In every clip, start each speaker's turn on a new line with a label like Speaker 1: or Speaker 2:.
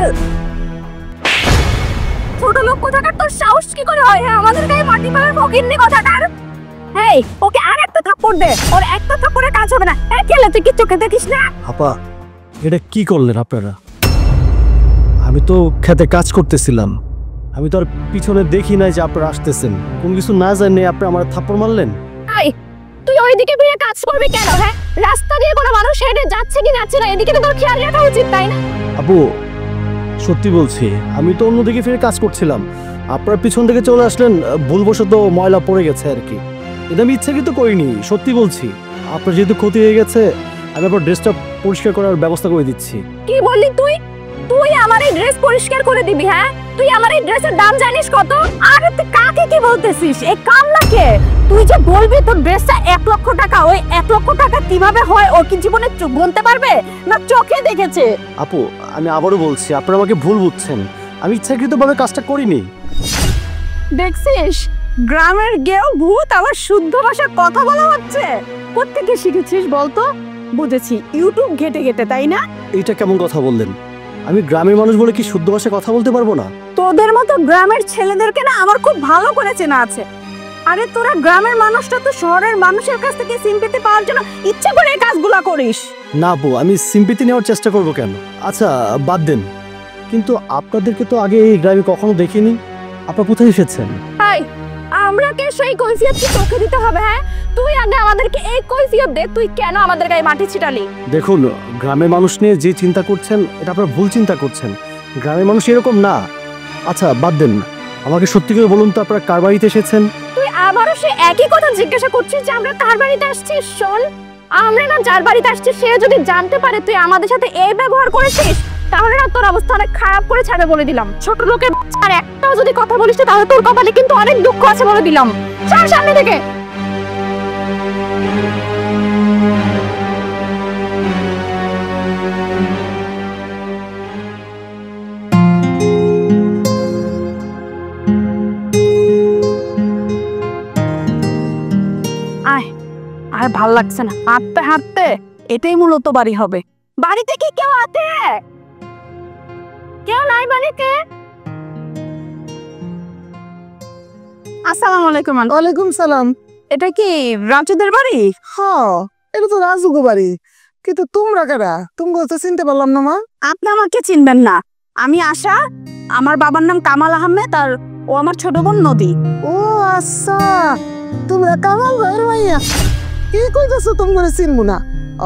Speaker 1: Fail. ছোট লোক কোথাকার, তোর সাহস কি করে হয় হ্যাঁ আমাদের গায়ে মাটি ফেলার ফকিন্নি কোথাকার? হেই, ওকে আর একটা থাপ্পড় দে, ওর একটা থাপ্পড়ে কাজ হবে না। এই খেলে তুই কি চোখে দেখিস না?
Speaker 2: আপা এটা কি করলেন আপনারা? আমি তো খেতে কাজ করতেছিলাম, আমি তো আর পিছনে দেখি নাই যে আপনারা আসতেছেন। কোন কিছু না জানে আপনি আমার থাপ্পড় মারলেন।
Speaker 1: এই, তুই ওইদিকে ফিরে কাজ করবি কেন হ্যাঁ? রাস্তা দিয়ে কোনো মানুষ হেঁটে যাচ্ছে কি যাচ্ছে না এদিকে তো তোর খেয়াল রাখা উচিত তাই না?
Speaker 2: আপু সত্যি বলছি, আমি তো অন্যদিকে ফিরে কাজ করছিলাম, আপনার পিছন থেকে চলে আসলেন, ভুলবশত ময়লা পড়ে গেছে আর কি। এটা আমি ইচ্ছাকৃত করিনি, সত্যি বলছি। আপনার যেহেতু ক্ষতি হয়ে গেছে, আমি আপনার ড্রেসটা পরিষ্কার করার ব্যবস্থা করে দিচ্ছি।
Speaker 1: কি বললি তুই? তুই আমার এই ড্রেস পরিষ্কার করে দিবি হ্যাঁ? তুই আমার এই ড্রেসের দাম জানিস কত? আর তুই কাকে কি বলতেছিস? এই কামনাকে তুই যে বলবি তোর ড্রেসটা 1 লক্ষ টাকা, ওই 1 লক্ষ টাকা কিভাবে হয় ও কি জীবনে গুনতে পারবে না চোখে দেখেছে?
Speaker 2: আপু আমি আবারও বলছি, আপনারা আমাকে ভুল বুঝছেন, আমি ইচ্ছাকৃতভাবে কাজটা করিনি।
Speaker 1: দেখছিস, গ্রামের গেও ভূত আবার শুদ্ধ ভাষায় কথা বলা হচ্ছে। কোত্থেকে শিখেছিস বলতো? বুঝেছি, ইউটিউব ঘেটে ঘেটে তাই না?
Speaker 2: এইটা কেমন কথা বললেন? আমি গ্রামের মানুষ বলে কি শুদ্ধ ভাষায় কথা বলতে পারবো না?
Speaker 1: তোদের মতো গ্রামের ছেলেদেরকে না আমার খুব ভালো করে চেনা আছে। আরে তোরা গ্রামের মানুষটা তো শহরের মানুষের কাছ থেকে সিম্পেথি পাওয়ার জন্য ইচ্ছে করে এই কাজগুলা করিস।
Speaker 2: না আপু, আমি সিম্পেথি নেওয়ার চেষ্টা করবো কেন? আচ্ছা বাদ দেন, কিন্তু আপনাদেরকে তো আগে এই গ্রামে কখনো দেখিনি, আপনারা কোথায় এসেছেন?
Speaker 1: হাই, আমরা কে সেই কৈফিয়ত কি তোকে দিতে হবে হ্যাঁ? তুই আগে আমাদেরকে এই কৈফিয়ত দে, তুই কেন আমাদের গায়ে মাটি ছিটালি?
Speaker 2: দেখুন, গ্রামের মানুষ নিয়ে যে চিন্তা করছেন এটা আপনারা ভুল চিন্তা করছেন, গ্রামের মানুষ এরকম না। আচ্ছা বাদ দেন, আমাকে সত্যি করে বলুন তো আপনারা কার বাড়িতে এসেছেন?
Speaker 1: তুই আবারও সে একই কথা জিজ্ঞাসা করছিস যে আমরা কার বাড়িতে আসছি? শোন, আমরা না যার বাড়িতে আসছি সে যদি জানতে পারে তুই আমাদের সাথে এই ব্যবহার করেছিস তাহলে না তোর অবস্থা অনেক খারাপ করে ছাড়বে বলে দিলাম। ছোট লোকের আর একটাও যদি কথা বলিস তাহলে তোর কপালে কিন্তু অনেক দুঃখ আছে বলে দিলাম। ছাড় সামনে থেকে। আর ভাল লাগছে না, হাঁটতে হাঁটতে এটাই মূলত বাড়ি হবে। বাড়িতে কি কেউ আছে? কেউ নাই বাড়িতে? আসসালামু আলাইকুম।
Speaker 3: ওয়ালাইকুম সালাম।
Speaker 1: এটা কি রাজুদের বাড়ি?
Speaker 3: হ্যাঁ, এটা তো রাজুগো বাড়ি, কিন্তু তোমরা কারা? তুমি তো চিনতে পারলাম না মা।
Speaker 1: আপনি আমাকে চিনবেন না, আমি আশা, আমার বাবার নাম কামাল আহমেদ আর ও আমার ছোট বোন নদী।
Speaker 3: ও আচ্ছা, তোমরা কামাল ভাইয়ের মাইয়া। কি কইতাছো তোমরা চিনবো না?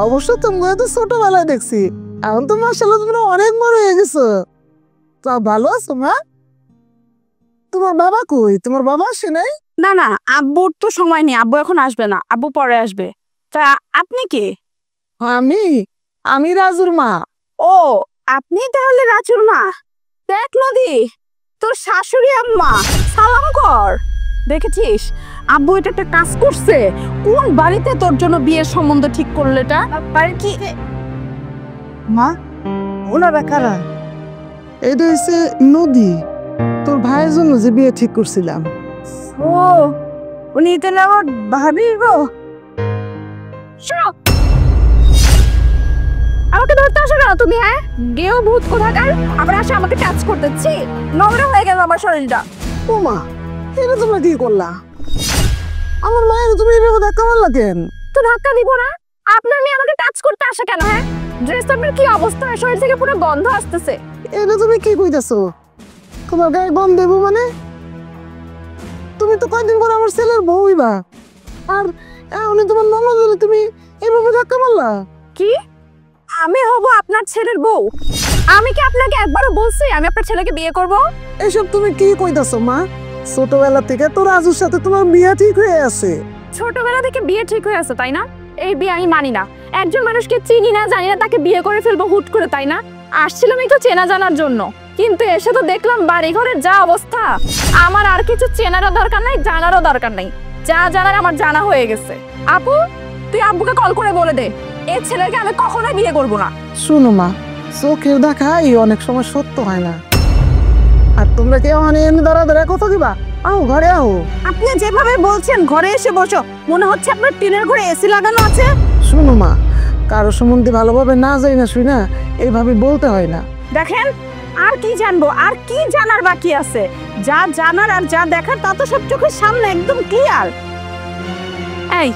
Speaker 3: অবশ্য তোমরা তো ছোটবেলায় দেখছি, এখন তো মাশাআল্লাহ তোমরা অনেক বড় হয়ে গেছো। তা ভালো আছো মা? তোমার বাবা কই? তোমার বাবা আসে নাই?
Speaker 1: না না, আব্বুর তো সময় নেই, আব্বু এখন আসবে না, আব্বু পরে আসবে। তা আপনি কে?
Speaker 3: আমি রাজুর মা।
Speaker 1: ও, আপনি তাহলে রাজুর মা। দেখ নদী, তোর শাশুড়ি আম্মা, সালাম কর। দেখেছিস আব্বু এটা একটা কাজ করছে। কোন বাড়িতে তোর জন্য বিয়ের সম্বন্ধ ঠিক করলে? এটা বাড়ি কি
Speaker 3: মা? ওনারা কারা? এটা হচ্ছে নদী, তোর ভাইয়ের জন্য যে বিয়ে ঠিক করছিলাম।
Speaker 1: ও, উনি তাহলে আমার ভাবি গো। আমাকে ধরতে আসো না তুমি হ্যাঁ? গেও ভূত কোথাকার, আবার আসে আমাকে টাচ করতেছি। নোংরা হয়ে গেল আমার শরীরটা।
Speaker 3: ও মা, এটা তোমরা কি করলা? আমার মায়ের তুমি এভাবে ধাক্কা মারলা কেন?
Speaker 1: তো ধাক্কা দিব না, আপনার মেয়ে আমাকে টাচ করতে আসে কেন হ্যাঁ? ড্রেস আপনার কি অবস্থা, শরীর থেকে পুরো গন্ধ আসতেছে।
Speaker 3: এটা তুমি কি কইতাছো? তোমার গায়ে গন্ধ দেবো মানে? তুমি তো কয়দিন পর আমার ছেলের বউ হইবা, আর এখন তোমার ননদ হলে তুমি এভাবে ধাক্কা মারলা?
Speaker 1: কি আমি হব আপনার ছেলের বউ? আমি কি আপনাকে একবারও বলছি আমি আপনার ছেলেকে বিয়ে করব?
Speaker 3: এসব তুমি কি কইতাছো মা? ছোটবেলা থেকে তো রাজুর সাথে তোমার বিয়ে ঠিক হয়ে আছে।
Speaker 1: ছোটবেলা থেকে বিয়ে ঠিক হয়ে আছে তাই না? এই বিয়ে আমি মানি না। একজন মানুষকে চিনি না জানি না তাকে বিয়ে করে ফেলবো হুট করে তাই না? আসছিলাম একটু চেনা জানার জন্য, কিন্তু এসে তো দেখলাম বাড়ি ঘরের যা অবস্থা। আমার আর কিছু চেনারও দরকার নাই, জানারও দরকার নাই, যা জানার আমার জানা হয়ে গেছে। আপু, তুই আব্বুকে কল করে বলে দে এই ছেলেকে আমি কখনোই বিয়ে করব না।
Speaker 3: শুনো মা, চোখের দেখা অনেক সময় সত্য হয় না। আর তোমরা কেউ এনে দাঁড়া দাঁড়া কথা দিবা? আও ঘরে আও।
Speaker 1: আপনি যেভাবে বলছেন ঘরে এসে বসো, মনে হচ্ছে আপনার টিনের ঘরে এসি লাগানো আছে।
Speaker 3: শুনো মা, কারো সম্বন্ধে ভালোভাবে না যাই না শুই না এইভাবে বলতে হয় না।
Speaker 1: দেখেন আর কি জানবো, আর কি জানার বাকি আছে? যা জানার আর যা দেখার তা তো সব চোখের সামনে একদম ক্লিয়ার। এই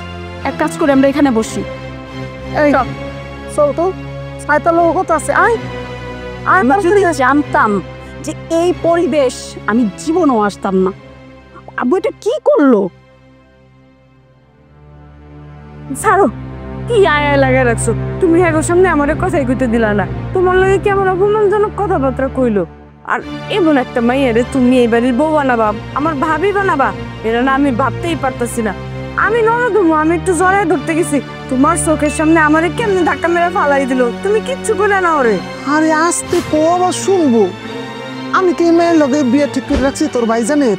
Speaker 1: এক কাজ করে আমরা এখানে বসি।
Speaker 3: এই চল তো, সাইতা লোক কত আছে, আয় আয়।
Speaker 1: আমি যদি জানতাম যে এই পরিবেশ, আমি জীবনও আসতাম না। আব্বু এটা কি করলো? ছাড়ো, কি আয় লাগাই রাখছো তুমি? হ্যাঁ সামনে আমার কথাই কইতে দিলা না। তোমার লগে কি আমার অপমানজনক কথাবার্তা কইলো? আর এমন একটা মাইয়ারে তুমি এই বাড়ির বউ বানাবা, আমার ভাবি বানাবা, এটা না আমি ভাবতেই পারতাছি না। আমি নরদমু, আমি একটু জড়ায় ধরতে গেছি, তোমার চোখের সামনে আমারে কেমনে ধাক্কা মেরে ফালাই দিল। তুমি কিচ্ছু করে না ওরে।
Speaker 3: আরে আস্তে কো, আবার শুনবো। আমি কি মেয়ের লগে বিয়ে ঠিক করে রাখছি তোর ভাইজানের?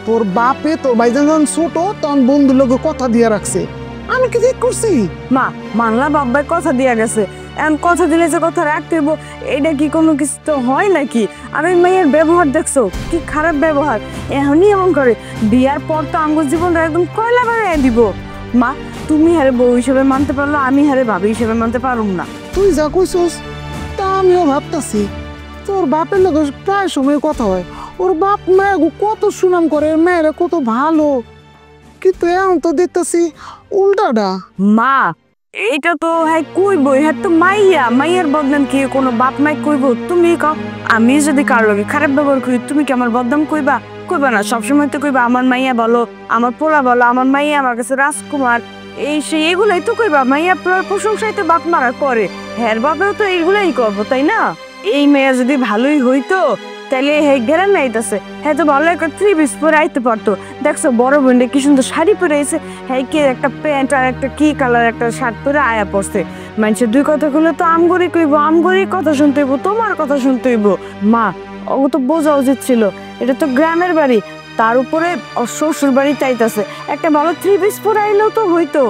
Speaker 3: তোর বাপে তোর ভাইজান যখন ছোট তখন বন্ধুর লগে কথা দিয়ে রাখছে। আমি কি ঠিক করছি?
Speaker 1: মা মানলা বাব্বাই কথা দিয়া গেছে, এখন কথা দিলে যে কথা রাখতে হইব, এটা কি কোনো কিছু তো হয় নাকি? আমি মেয়ের ব্যবহার দেখছো, কি খারাপ ব্যবহার। এখনই এমন করে, বিয়ার পর তো আঙ্গুর জীবনটা একদম কয়লা বাড়াই দিব। মা তুমি হারে বউ হিসেবে মানতে পারলো, আমি হারে ভাবি হিসেবে মানতে পারুম না।
Speaker 3: তুই যা কইছস তা আমিও ভাবতাছি। তোর বাপের লগে প্রায় সময় কথা হয়, ওর বাপ মায়ের কত সুনাম করে, মেয়েরা কত ভালো, কিন্তু এখন তো দেখতেছি উল্টাটা।
Speaker 1: মা এইটা তো হ্যাঁ কইবো, হ্যাঁ তো মাইয়া, মাইয়ার বদনাম কি কোনো বাপ মাই কইবো? তুমি কও, আমি যদি কার লগে খারাপ ব্যবহার করি তুমি কি আমার বদনাম কইবা? কইবা না, সবসময় তো কইবা আমার মাইয়া বলো, আমার পোলা বলো, আমার মাইয়া আমার কাছে রাজকুমার, এই সেই এগুলাই তো কইবা। মাইয়া প্রশংসাই তো বাপ মারা করে, হ্যার বাপেও তো এইগুলাই করবো, তাই না? এই মেয়া যদি ভালোই হইতো তাহলে হ্যাঁ গেরান আইতাছে, হ্যাঁ তো ভালো একটা 3 পিস পরে আইতে পারতো। দেখছো বড় বোনটা কি সুন্দর শাড়ি পরে আইছে, হ্যাঁ কি একটা প্যান্ট আর একটা কি কালার একটা শার্ট পরে আয়া পড়ছে। মানুষের দুই কথা কইলে তো আমগরি কইব, আমগরির কথা শুনতে হইব, তোমার কথা শুনতে হইব। মা ও তো বোঝা উচিত ছিল, এটা তো গ্রামের বাড়ি, তার উপরে শ্বশুর বাড়ি চাইতাছে, একটা ভালো 3 পিস পরে আইলেও তো হইতো।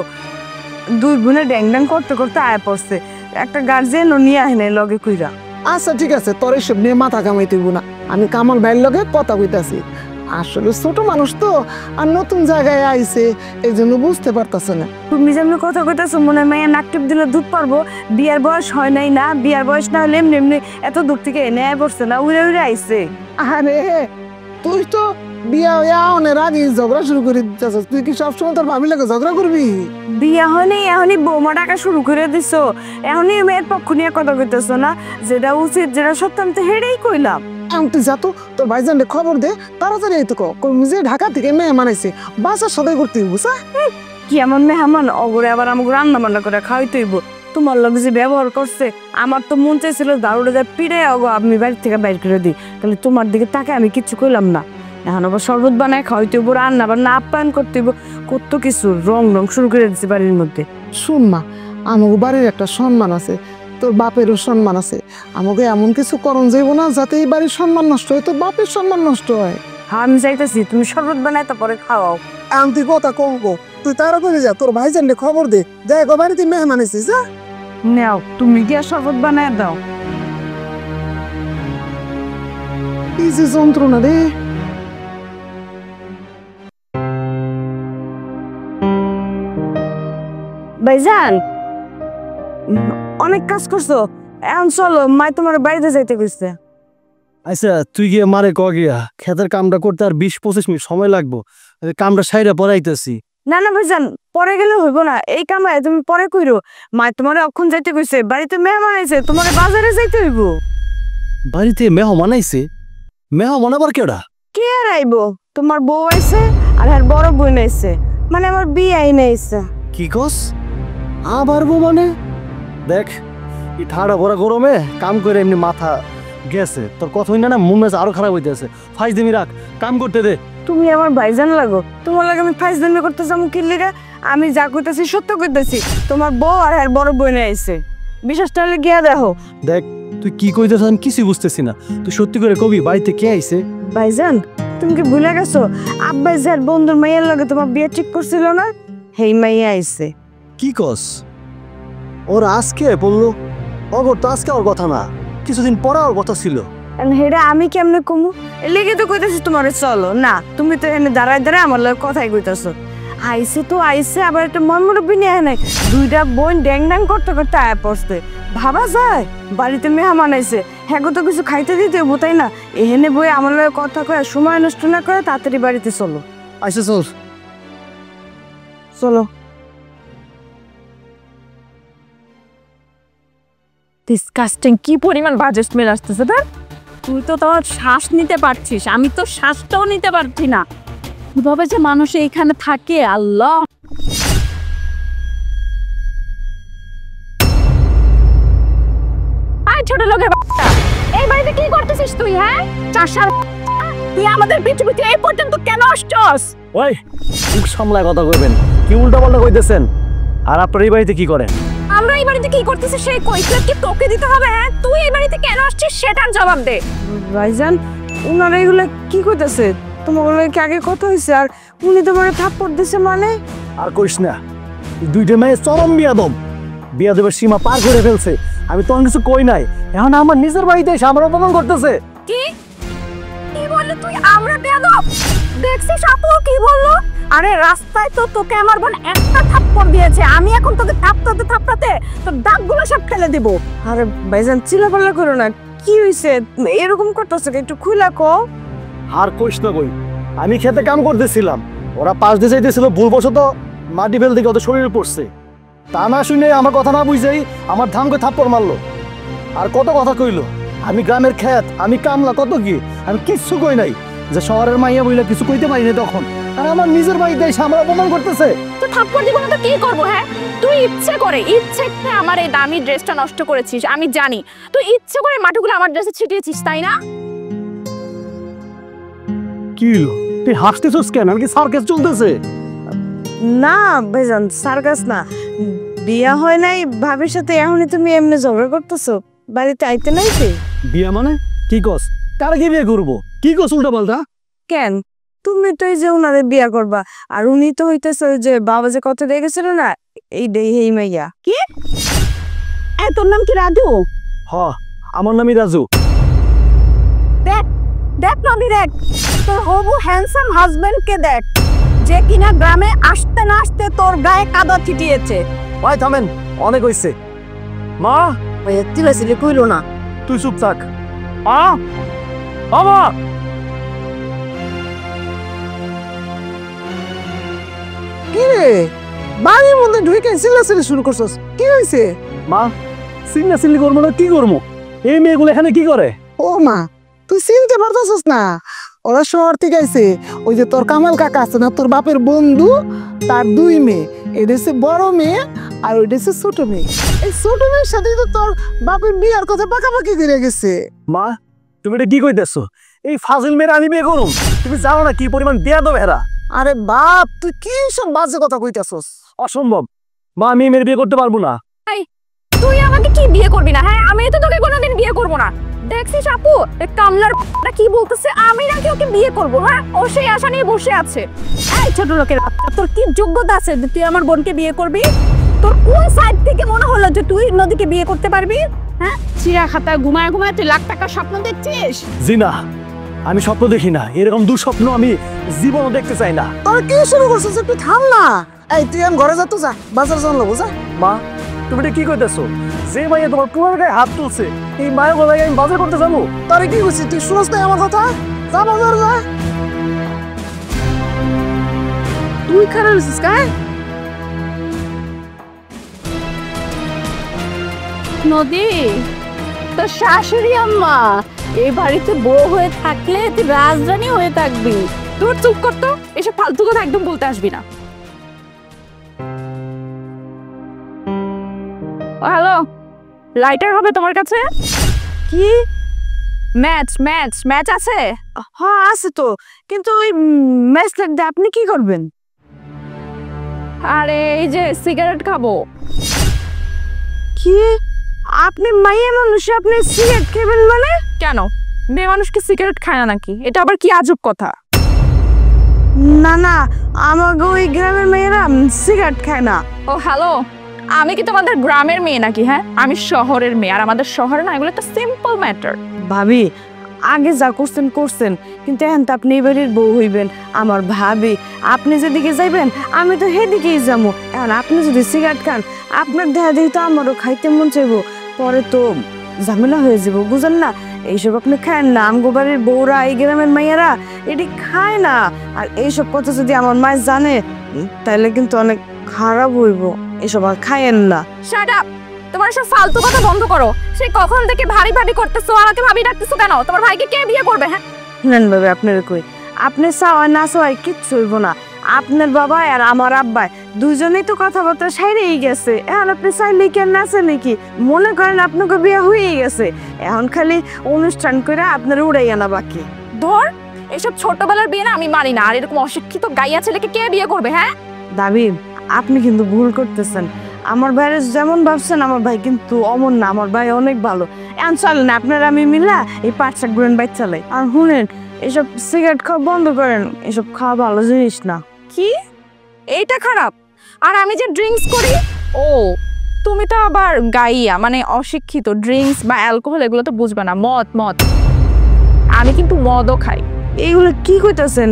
Speaker 1: দুই বোনে ড্যাং ড্যাং করতে করতে আয়া পড়ছে, একটা গার্জিয়ানও নিয়ে আহে নাই লগে কইরা।
Speaker 3: আচ্ছা ঠিক আছে, তোর এসব নিয়ে মাথা কামাইতে হইব না, আমি কামাল ভাইয়ের লগে কথা কইতাছি। আসলে ছোট মানুষ তো, আর নতুন জায়গায় আইছে এই জন্য বুঝতে পারতাছে না।
Speaker 1: তুমি যেমনি কথা কইতাছো মনে হয় মাইয়া নাক টিপ দিলে দুধ পারবো। বিয়ার বয়স হয় নাই না, বিয়ার বয়স না হলে এমনি এমনি এত দূর থেকে এনে পড়ছে না, উড়ে উড়ে আইছে।
Speaker 3: আরে তুই তো বিয়া হইয়া অনেক আগে ঝগড়া শুরু করে দিতেছিস, তুই কি সবসময় তোর ভাবির লগে ঝগড়া করবি?
Speaker 1: বিয়া হয়নি এখনই বৌমা টাকা শুরু করে দিছো, এখনই মেয়ের পক্ষ নিয়ে কথা কইতেছো না, যেটা উচিত যেটা সত্য আমি তো হেরেই কইলাম।
Speaker 3: এখন তুই যা তো, তোর ভাইজানকে খবর দে, তাড়াতাড়ি এই তো যে ঢাকা থেকে মেয়ে মানাইছে, বাসার সদাই করতে হইব।
Speaker 1: কি এমন মেহমান অগরে আবার আমাকে রান্না বান্না করে খাওয়াইতে হইব? তোমার লগে যে ব্যবহার করছে, আমার তো মন চাইছিল দারুড়ে যা পিড়ে অগো আমি বাড়ি থেকে বাইর করে দিই, তাহলে তোমার দিকে তাকে আমি কিচ্ছু কইলাম না। এখন আবার শরবত বানায় খাওয়াইতে হইব, রান্না বান্না আপ্যায়ন করতে হইব, কত কিছু রং শুরু করে দিচ্ছে বাড়ির মধ্যে।
Speaker 3: শুন মা, আমাকে বাড়ির একটা সম্মান আছে, তোর বাপেরও সম্মান আছে, আমাকে এমন কিছু করণ যাইব না যাতে এই বাড়ির সম্মান নষ্ট হয়, তোর বাপের সম্মান নষ্ট হয়।
Speaker 1: হ্যাঁ আমি চাইতেছি তুমি শরবত বানায় তারপরে খাওয়াও।
Speaker 3: এখন তুই কথা কমবো, তুই তাড়াতাড়ি যা, তোর ভাইজানকে খবর দে, যাই গো বাড়িতে মেহমান এসেছিস। যা
Speaker 1: নাও তুমি গিয়া শরবত বানায় দাও।
Speaker 3: কি যে যন্ত্রণা রে।
Speaker 1: ভাইজান অনেক কাজ করছো, এখন চলো, মাই তোমার বাড়িতে যাইতে কইছে।
Speaker 2: আচ্ছা তুই গিয়ে মারে ক গিয়া, ক্ষেতের কামটা করতে আর 20-25 মিনিট সময় লাগবো, কামটা সাইরা পড়াইতেছি।
Speaker 1: না না ভাইজান পরে গেলে হইব না, এই কামায় তুমি পরে কইরো। মা তোমার অক্ষণ যাইতে কইছে, বাড়িতে মেহমান আইছে, তোমার বাজারে যাইতে হইব।
Speaker 2: বাড়িতে মেহমান আইছে? মেহমান আবার কেডা?
Speaker 1: কে আর আইবো? তোমার বউ আইছে আর আর বড় বোন আইছে, মানে আমার বিয়ে আইনে আইছে।
Speaker 2: কি কস? আবার বউ মানে? দেখ এই ঠাড়া ভরা গরমে কাম করে এমনি মাথা গেছে, তোর কথা হই না মন মেজাজ আরো খারাপ হইতেছে। ফাইজ দিমি রাখ, কাম করতে দে।
Speaker 1: তুমি আমার ভাইজান লাগো, তোমার লাগে আমি ফাইজ দামি করতে যাবো কি লিগা? আমি যা কইতাছি সত্য কইতাছি, তোমার বউ আর আর বড় বোন আইছে, বিশ্বাসটা হলে গিয়া দেখো।
Speaker 2: দেখ তুই কি কইতেছ আমি কিছুই বুঝতেছি না, তুই সত্যি করে কবি বাড়িতে কে আইছে?
Speaker 1: ভাইজান তুমি কি ভুলে গেছো আব্বাই যার বন্ধুর মাইয়ার লগে তোমার বিয়ে ঠিক করছিল না, হেই মাইয়া আইছে।
Speaker 2: কি কস? ওর আজকে বললো? অগর তো আজকে ওর কথা না, কিছুদিন পরে ওর কথা ছিল।
Speaker 1: হেরা আমি কেমনে কমু? লেগে তো কইতাছি তোমারে চলো না, তুমি তো এখানে দাঁড়ায় দাঁড়ায় আমার লগে কথাই কইতাছো।
Speaker 4: আইসে তো আইসে, আবার একটা মনমুরব্বী নিয়ে নাই, দুইটা বোন ড্যাং ড্যাং করতে করতে আয়া পড়ছে। ভাবা যায় বাড়িতে মেহমান আইছে, হ্যাঁ তো কিছু খাইতে দিতে হবো তাই না? এখানে বই আমার লগে কথা কয়ে সময় নষ্ট না করে তাড়াতাড়ি বাড়িতে চলো।
Speaker 2: আইসে চল।
Speaker 4: চলো।
Speaker 1: ডিসকাস্টিং, কি পরিমাণ বাজে স্মেল আসতেছে তার। তুই তো তোর শ্বাস নিতে পারছিস, আমি তো শ্বাসটাও নিতে পারছি না। কিভাবে যে মানুষ এইখানে থাকে আল্লাহ। আয় ছোট লোকের বাচ্চা, এই বাড়িতে কি করতেছিস তুই? হ্যাঁ চাষার, তুই আমাদের পৃথিবীতে এই পর্যন্ত কেন আসছস?
Speaker 2: ওই মুখ সামলায় কথা কইবেন, কি উল্টা পাল্টা কইতেছেন? আর আপনার এই বাড়িতে কি করেন?
Speaker 1: আমরা এই বাড়িতে কি করতেছি সেই কৈফিয়ত কি তোকে দিতে হবে? হ্যাঁ তুই এই বাড়িতে কেন আসছিস সেটার জবাব দে।
Speaker 4: ভাইজান, উনারা এগুলো কি করতেছে? তোমার কি আগে কথা হয়েছে? আর উনি তোমার থাপ্পড় দিছে মানে?
Speaker 2: আর কইস না, এই দুইটা মেয়ে চরম বিয়াদব, বিয়াদবের সীমা পার করে ফেলছে। আমি তখন কিছু কই নাই, এখন আমার নিজের বাড়িতে এসে আমার অপমান করতেছে।
Speaker 1: কি কি বললি তুই? আমরা বেয়াদব? দেখছিস আপু কি বললো? আরে রাস্তায় তো তোকে আমার বোন একটা থাপ্পড় দিয়েছে, আমি এখন তোকে থাপড়াতে থাপড়াতে তোর দাগগুলো সব ফেলে দিব।
Speaker 4: আরে ভাইজান চিল্লাপাল্লা করো না, কি হয়েছে? এরকম করতেছে একটু খুলে কও।
Speaker 2: আর কইস না কই, আমি খেতে কাম করতেছিলাম, ওরা পাশ দিয়ে যাইতেছিল, ভুলবশত মাটি ফেল থেকে ওদের শরীরে পড়ছে। তা না শুনে আমার কথা না বুঝেই আমার ধামকে থাপ্পড় মারলো। আর কত কথা কইলো, আমি গ্রামের খ্যাত, আমি কামলা, কত কি, আমি কিচ্ছু কই নাই। যে শহরের মাইয়া বইলা কিছু কইতে পারি না তখন, আর আমার নিজের বাড়িতে এসে আমার অপমান করতেছে।
Speaker 1: তো থাপ্পড় দিব না তো কি করবো? হ্যাঁ তুই ইচ্ছে করে আমার এই দামি ড্রেসটা নষ্ট করেছিস, আমি জানি। তুই ইচ্ছে করে মাটিগুলো আমার ড্রেসে ছিটিয়েছিস তাই না?
Speaker 2: কি হলো, তুই হাসতেছিস কেন? আর কি সার্কাস চলতেছে?
Speaker 4: না ভাইজান, সার্কাস না, বিয়া হয় নাই ভাবির সাথে, এখনই তুমি এমনি ঝগড়া করতেছো? বাড়িতে আইতে নাইতে?
Speaker 2: বিয়া মানে কি কস? কারে কি বিয়ে করবো? কি কস উল্টা পাল্টা?
Speaker 4: কেন, তুমি তো এই যে উনারে বিয়া করবা, আর উনি তো হইতেছে ওই যে বাবা যে কথা রেখেছিল না, এই ডে হেই মাইয়া।
Speaker 1: কি? এই তোর নাম কি রাজু?
Speaker 2: হ, আমার নামই রাজু।
Speaker 1: দেখ দেখ নদী, দেখ তোর হবু হ্যান্ডসাম হাজবেন্ডকে দেখ, যে কিনা গ্রামে আসতে না আসতে তোর গায়ে কাদা ছিটিয়েছে।
Speaker 2: ভাই থামেন, অনেক হইছে। মা,
Speaker 4: চিলাচিলি কইলো না।
Speaker 2: তুই চুপ থাক। মা, বাবা,
Speaker 3: কি রে, বাড়ির মধ্যে ঢুকে চিল্লাচিল্লি শুরু করছস? কি হয়েছে?
Speaker 2: মা, চিল্লা চিল্লি করবো না কি করবো? এই মেয়েগুলো এখানে কি করে?
Speaker 3: ও মা, তুই চিনতে পারতেছস না? ওরা শহর থেকে আইছে। ওই যে তোর কামাল কাকা আছে না, তোর বাপের বন্ধু, তার দুই মেয়ে। এটা হচ্ছে বড় মেয়ে আর ওইটা হচ্ছে ছোট মেয়ে। এই ছোট মেয়ের সাথে তো তোর বাপের বিয়ার কথা পাকাপাকি করে গেছে।
Speaker 2: মা, তুমি এটা কি কইতেছো? এই ফাজিল মেয়ের আমি বিয়ে করুম? তুমি জানো না কি পরিমাণ বেয়াদব এরা?
Speaker 3: আরে বাপ, তুই কি সব বাজে কথা কইতাছস?
Speaker 2: অসম্ভব মা, আমি এই মেয়ের বিয়ে করতে পারবো না।
Speaker 1: তুই আমাকে কি বিয়ে করবি না? হ্যাঁ আমি তো তোকে কোনোদিন বিয়ে করবো না। দেখছিস আপু, কামলার কি বলতেছে, আমি নাকি ওকে বিয়ে করবো? হ্যাঁ ও সেই আশা নিয়ে বসে আছে। এই ছোট লোকের বাচ্চা, তোর কি যোগ্যতা আছে যে তুই আমার বোনকে বিয়ে করবি? তোর কোন সাইড থেকে মনে হলো যে তুই নদীকে বিয়ে করতে পারবি? হ্যাঁ চিরা খাতায় ঘুমায় ঘুমায় তুই লাখ টাকার স্বপ্ন দেখছিস?
Speaker 2: জি না, আমি স্বপ্ন দেখি না, এরকম দুঃস্বপ্ন আমি জীবনও দেখতে চাই না।
Speaker 3: তোর কি শুরু করছিস? একটু থাম না। এই তুই আমি ঘরে যা, তো যা, বাজার জানলো বুঝা।
Speaker 2: মা, তুমি এটা কি কইতেছো? যে মাইয়া তোমার পুরো গায়ে হাত তুলছে, এই মায়ের গলায় আমি বাজার করতে যাবো?
Speaker 3: তোরে কি করছিস? তুই শুনস না আমার কথা? যা বাজার যা।
Speaker 1: তুই খারাপ হয়েছিস কার? নদী, তোর শাশুড়ি আম্মা এই বাড়িতে বউ হয়ে থাকলে তুই রাজরানী হয়ে থাকবি। তোর চুপ করতো, এসব ফালতু কথা একদম বলতে আসবি না। হ্যালো, লাইটার হবে তোমার কাছে?
Speaker 4: কি?
Speaker 1: ম্যাচ ম্যাচ ম্যাচ আছে?
Speaker 4: হ্যাঁ আছে তো, কিন্তু ওই ম্যাচ লাগতে আপনি কি করবেন?
Speaker 1: আরে এই যে সিগারেট খাবো।
Speaker 4: কি? আপনি মাইয়া মানুষ, আপনি সিগারেট খাবেন মানে?
Speaker 1: কেন, মেয়ে মানুষকে সিগারেট খায় না নাকি? এটা আবার কি আজব কথা?
Speaker 4: না না, আমাকে ওই গ্রামের মেয়েরা সিগারেট খায় না।
Speaker 1: ও হ্যালো, আমি কি তোমাদের গ্রামের মেয়ে নাকি? হ্যাঁ আমি শহরের মেয়ে, আর আমাদের শহরে না এগুলো একটা সিম্পল ম্যাটার।
Speaker 4: ভাবি, আগে যা করছেন করছেন, কিন্তু এখন তো আপনি এবারের বউ হইবেন, আমার ভাবি। আপনি যেদিকে যাইবেন আমি তো সেদিকেই যাবো। এখন আপনি যদি সিগারেট খান, আপনার দেহা দেখি তো আমারও খাইতে মন চাইবো, পরে তো ঝামেলা হয়ে যাবো, বুঝেন না? এইসব আপনি খান না। আমগো বাড়ির বউরা, এই গ্রামের মাইয়ারা এটি খায় না। আর এইসব কথা যদি আমার মা জানে তাহলে কিন্তু অনেক খারাপ হইব। এসব আর খায়েন না।
Speaker 1: Shut up! তোমার সব ফালতু কথা বন্ধ করো। সে কখন থেকে ভাবি ভাবি করতেছো, আমাকে ভাবি ডাকতেছো কেন? তোমার ভাইকে কে বিয়ে করবে? হ্যাঁ,
Speaker 4: নেন ভাবে, আপনার কই আপনি চাওয়া না চাওয়াই কিচ্ছু হইব না। আপনার বাবা আর আমার আব্বাই দুজনেই তো কথাবার্তা সাইরেই গেছে। এখন আপনি চাইলে কি আর না চাইলে কি? মনে করেন আপনাকে বিয়ে হয়েই গেছে, এখন খালি অনুষ্ঠান করে আপনার উড়াই আনা বাকি।
Speaker 1: ধর, এসব ছোটবেলার বিয়ে না আমি মানি না। আর এরকম অশিক্ষিত গাইয়া ছেলেকে কে বিয়ে করবে? হ্যাঁ,
Speaker 4: দাবি আপনি কিন্তু ভুল করতেছেন। আমার ভাইয়ের যেমন ভাবছেন আমার ভাই কিন্তু অমন না, আমার ভাই অনেক ভালো। এখন চলেন আপনারা আমি মিলা এই পাঁচটা গুড়েন বাইক চালাই। আর শুনেন, এসব সিগারেট খাওয়া বন্ধ করেন, এসব খাওয়া ভালো জিনিস না।
Speaker 1: কি এইটা খারাপ? আর আমি যে ড্রিঙ্কস করি, ও তুমি তো আবার গাইয়া, মানে অশিক্ষিত। ড্রিঙ্কস বা অ্যালকোহল এগুলো তো বুঝবে না। মদ মদ আমি কিন্তু মদও খাই।
Speaker 4: এইগুলো কি কইতাছেন?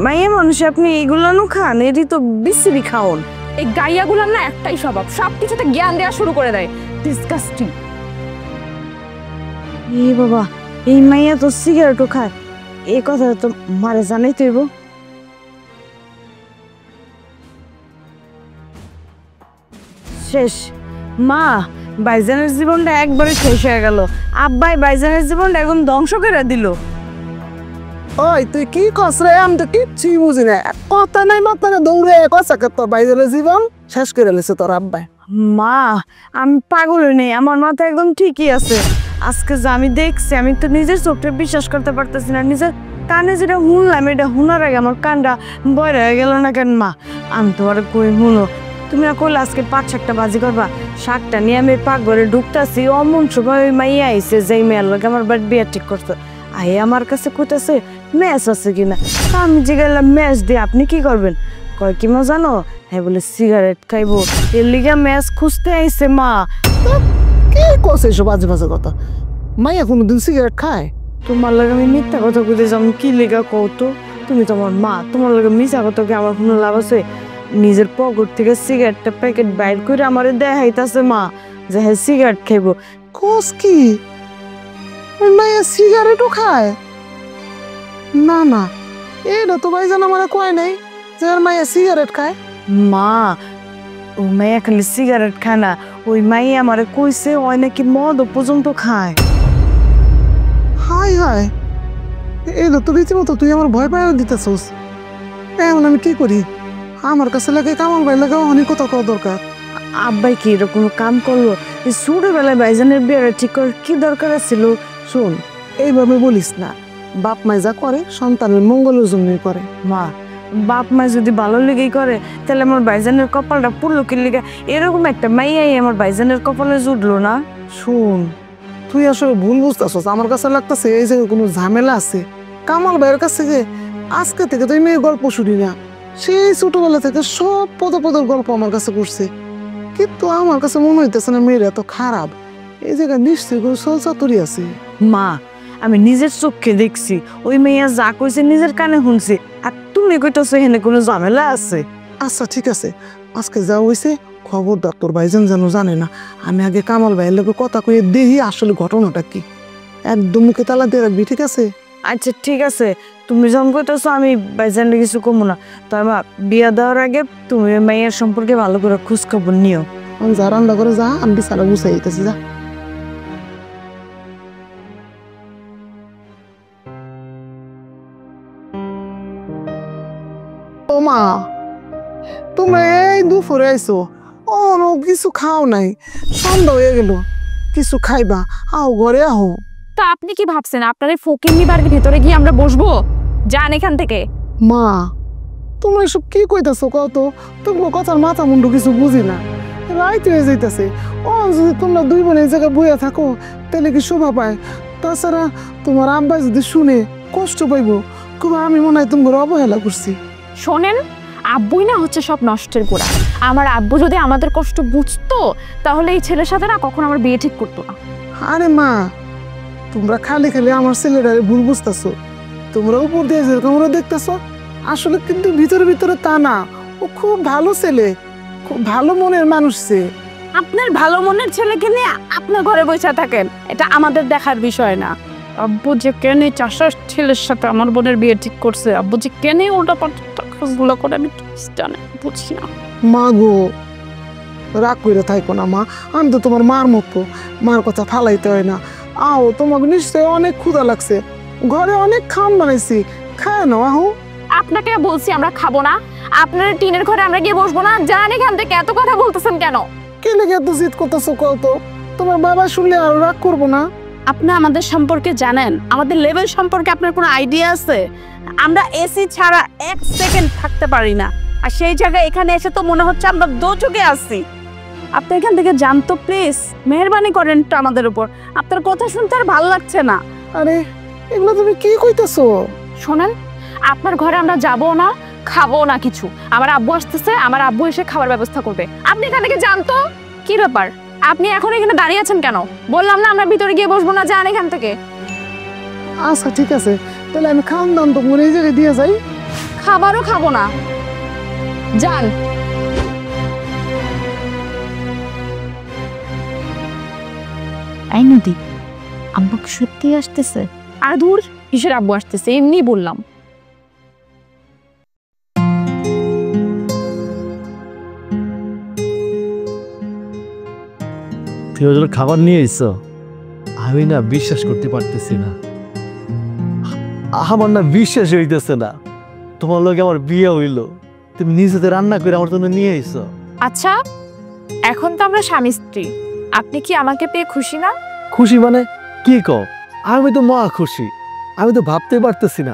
Speaker 4: মাইয়া মানুষ আপনি এইগুলো খান? এটি তো বিশ্রী খাওন।
Speaker 1: এই গাইয়াগুলোর না একটাই স্বভাব, সব কিছুতে জ্ঞান দেওয়া শুরু করে দেয়। ডিসকাস্টিং।
Speaker 4: এই বাবা, এই মাইয়া তো সিগারেটও খায়, এই কথা তো মারে জানাই তৈব। শেষ মা, বাইজানের জীবনটা একবারে শেষ হয়ে গেল। আব্বাই বাইজানের জীবনটা একদম ধ্বংস করে দিল।
Speaker 3: ওই তুই কি কস রে? আমি তো কিচ্ছুই বুঝি না। কথা নাই মাথা না, দৌড়ে কষা তোর বাইরের জীবন শেষ করে লেছে তোর আব্বাই।
Speaker 4: মা, আমি পাগল নেই, আমার মাথা একদম ঠিকই আছে। আজকে যা আমি দেখছি, আমি তো নিজের চোখে বিশ্বাস করতে পারতেছি না। নিজের কানে যেটা শুনলাম, এটা শোনার আগে আমার কানটা বয়রা হয়ে গেল না কেন? মা, আমি তোমার কই শুনো, তুমি না করলে আজকে 5-6টা বাজি করবা, শাকটা নিয়ে আমি পাকঘরে ঢুকতেছি, অমন সময় ওই মাইয়া আইসে, যেই মেয়ের লোক আমার বাড়ি বিয়ে ঠিক করতো। আই আমার কাছে কইতাছে ম্যাচ আছে কিনা। আমি যে গেলাম ম্যাচ দিয়ে আপনি কি করবেন? কয় কি মা জানো, হ্যাঁ বলে সিগারেট খাইবো, এর লিগা ম্যাচ খুঁজতে আইছে। মা,
Speaker 3: কি কস এসব বাজে বাজে কথা? মাইয়া কোনোদিন সিগারেট খায়?
Speaker 4: তোমার লাগে আমি মিথ্যা কথা কইতে যাম কি লেগা কও তো? তুমি তোমার মা, তোমার লাগে মিথ্যা কথা কি আমার কোনো লাভ আছে? নিজের পকেট থেকে সিগারেটটা প্যাকেট বাইর করে আমারে দেখাইতাছে মা যে হ্যাঁ সিগারেট খাইবো।
Speaker 3: কস কি? মাইয়া সিগারেটও খায়? না না, এটা তো ভাইজান আমার কয় নাই যে আর মাইয়া সিগারেট খায়।
Speaker 4: মা, ও মাইয়া খালি সিগারেট খায় না, ওই মাইয়া আমারে কইছে ওই নাকি মদও পর্যন্ত খায়।
Speaker 3: হাই হাই, এটা তো রীতিমতো তুই আমার ভয় পাইও দিতেছস। এখন আমি কি করি? আমার কাছে লাগে কামাল ভাই লাগে অনেক কথা কওয়া দরকার।
Speaker 4: আব্বাই কি এরকম কাম করলো? এই ছোটবেলায় ভাইজানের বিয়ে ঠিক করে কি দরকার ছিল?
Speaker 3: শোন, এইভাবে বলিস না। বাপ মাই যা করে সন্তানের মঙ্গলের জন্যই করে।
Speaker 4: মা, বাপ মা যদি ভালো লেগেই করে তাহলে আমার ভাইজানের কপালটা পুরলো কি লেগে? এরকম একটা মাইয়াই আমার ভাইজানের কপালে জুটলো না।
Speaker 3: শোন, তুই আসলে ভুল বুঝতেছস। আমার কাছে লাগতেছে এই যে কোনো ঝামেলা আছে। কামাল ভাইয়ের কাছে যে আজকে থেকে তুই মেয়ে গল্প শুনি না, সেই ছোটবেলা থেকে সব পদপদের গল্প আমার কাছে করছে। কিন্তু আমার কাছে মনে হইতেছে না মেয়েরা এত খারাপ। এই জায়গায় নিশ্চয়ই কোনো চলচাতুরি আছে।
Speaker 4: মা, আমি নিজের চোখে দেখছি, ওই মেয়ে যা কইছে নিজের কানে শুনছি। আর তুমি কইতেছো এখানে কোনো ঝামেলা আছে?
Speaker 3: আচ্ছা ঠিক আছে, আজকে যা হয়েছে খবরদার তোর ভাইজান যেন জানে না। আমি আগে কামাল ভাইয়ের লোকের কথা কয়ে দেখি আসলে ঘটনাটা কি। একদম মুখে তালা দিয়ে রাখবি, ঠিক আছে?
Speaker 4: আচ্ছা ঠিক আছে, তুমি যখন কইতেছো আমি ভাইজানকে কিছু কমো না। তবে মা, বিয়া দেওয়ার আগে তুমি ওই মেয়ের সম্পর্কে ভালো করে খোঁজ খবর নিও।
Speaker 3: আমি যা রান্না করে যা, আমি বিছানা গুছাই দিতেছি, যা। ও মা, তুমি এই দুপুরে আইসো, ও কিছু খাও নাই, সন্ধ্যা হয়ে গেল, কিছু খাইবা? আও ঘরে আহো।
Speaker 1: তা আপনি কি ভাবছেন আপনার এই ফকিন্নি বাড়ির ভেতরে গিয়ে আমরা বসবো? যান এখান থেকে।
Speaker 3: মা, তোমরা এসব কি কইতাছো কও তো? তোমার কথার মাথা মুন্ডু কিছু বুঝি না। রাইত হয়ে যাইতাছে, ও যদি তোমরা দুই বোন এই জায়গায় বইয়া থাকো তাহলে কি শোভা পায়? তাছাড়া তোমার আব্বা যদি শুনে কষ্ট পাইব, খুব আমি মনে হয় তোমার অবহেলা করছি।
Speaker 1: শোনেন, আব্বুই না হচ্ছে সব নষ্টের গোড়া। আমার আব্বু যদি আমাদের কষ্ট বুঝতো তাহলে এই ছেলের সাথে না কখনো আমার বিয়ে ঠিক করতো না।
Speaker 3: আরে মা, তোমরা খালি খালি আমার ছেলেটারে ভুল বুঝতেছো। তোমরা উপর দিয়ে যেরকম ওরা দেখতেছো, আসলে কিন্তু ভিতরে ভিতরে তা না। ও খুব ভালো ছেলে, খুব ভালো মনের মানুষ সে।
Speaker 1: আপনার ভালো মনের ছেলেকে নিয়ে আপনার ঘরে বসে থাকেন, এটা আমাদের দেখার বিষয় না। আব্বু যে কেনে চাষার ছেলের সাথে আমার বোনের বিয়ে ঠিক করছে, আব্বু যে কেনে ওটা কাজগুলো করে আমি জানি বুঝি না।
Speaker 3: মা গো, রাগ করে থাকো না মা, আমি তো তোমার মার মতো, মার কথা ফালাইতে হয় না। আও, তোমাকে নিশ্চয়ই অনেক ক্ষুধা লাগছে, ঘরে অনেক খাম বানাইছি, খায় না আহো।
Speaker 1: আপনাকে বলছি আমরা খাবো না, আপনার টিনের ঘরে আমরা গিয়ে বসবো না। জান এখান থেকে এত কথা বলতেছেন কেন?
Speaker 3: কে লেগে এত জিদ করতেছো কত? তোমার বাবা শুনলে আর রাগ করবো না?
Speaker 1: আপনি আমাদের সম্পর্কে জানেন? আমাদের লেভেল সম্পর্কে আপনার কোনো আইডিয়া আছে? আমরা এসি ছাড়া 1 সেকেন্ড থাকতে পারি না, আর সেই জায়গায় এখানে এসে তো মনে হচ্ছে আমরা দোযুগে আছি। আপনি এখান থেকে যান তো প্লিজ, মেহেরবানি করেন তো আমাদের উপর। আপনার কথা শুনতে আর ভালো লাগছে না।
Speaker 3: আরে এগুলো তুমি কি কইতেছো?
Speaker 1: শোনেন, আপনার ঘরে আমরা যাবো না, খাবো না কিছু। আমার আব্বু আসতেছে, আমার আব্বু এসে খাবার ব্যবস্থা করবে। আপনি এখান থেকে যান তো। কি ব্যাপার, আপনি এখন এখানে দাঁড়িয়ে আছেন কেন? বললাম না আমরা ভিতরে গিয়ে বসবো না, যান এখান থেকে।
Speaker 3: আচ্ছা ঠিক আছে, তাহলে আমি খাওয়ান দাম তো মনে এই জায়গায় দিয়ে যাই।
Speaker 1: খাবারও খাবো না, যান। এই নদী, আব্বু কি সত্যি আসতেছে? আর দূর, কিসের আব্বু আসতেছে, এমনি বললাম।
Speaker 2: তুই ওদের খাবার নিয়ে এসো? আমি না বিশ্বাস করতে পারতেছি না, আমার না বিশ্বাস হইতেছে না তোমার লগে আমার বিয়ে হইল। তুমি নিজেতে রান্না করে আমার জন্য নিয়ে এসো।
Speaker 1: আচ্ছা, এখন তো আমরা স্বামী স্ত্রী, আপনি কি আমাকে পেয়ে খুশি না?
Speaker 2: খুশি মানে কি কও? আমি তো মহা খুশি। আমি তো ভাবতে পারতেছি না